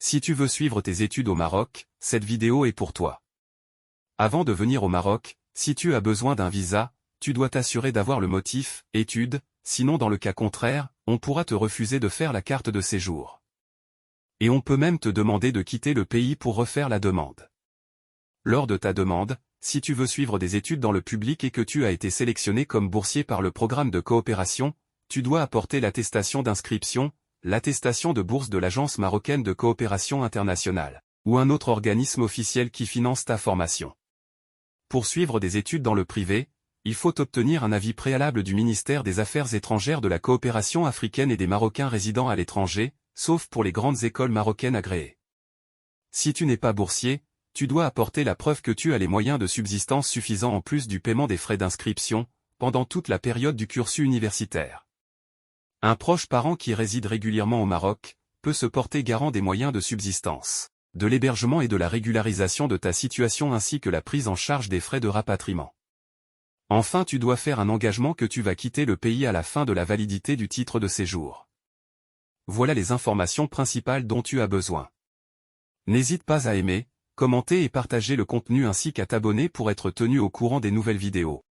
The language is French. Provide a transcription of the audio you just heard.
Si tu veux suivre tes études au Maroc, cette vidéo est pour toi. Avant de venir au Maroc, si tu as besoin d'un visa, tu dois t'assurer d'avoir le motif « études », sinon dans le cas contraire, on pourra te refuser de faire la carte de séjour. Et on peut même te demander de quitter le pays pour refaire la demande. Lors de ta demande, si tu veux suivre des études dans le public et que tu as été sélectionné comme boursier par le programme de coopération, tu dois apporter l'attestation d'inscription, l'attestation de bourse de l'Agence marocaine de coopération internationale, ou un autre organisme officiel qui finance ta formation. Pour suivre des études dans le privé, il faut obtenir un avis préalable du ministère des Affaires étrangères de la coopération africaine et des Marocains résidant à l'étranger, sauf pour les grandes écoles marocaines agréées. Si tu n'es pas boursier, tu dois apporter la preuve que tu as les moyens de subsistance suffisants en plus du paiement des frais d'inscription, pendant toute la période du cursus universitaire. Un proche parent qui réside régulièrement au Maroc peut se porter garant des moyens de subsistance, de l'hébergement et de la régularisation de ta situation ainsi que la prise en charge des frais de rapatriement. Enfin, tu dois faire un engagement que tu vas quitter le pays à la fin de la validité du titre de séjour. Voilà les informations principales dont tu as besoin. N'hésite pas à aimer, commenter et partager le contenu ainsi qu'à t'abonner pour être tenu au courant des nouvelles vidéos.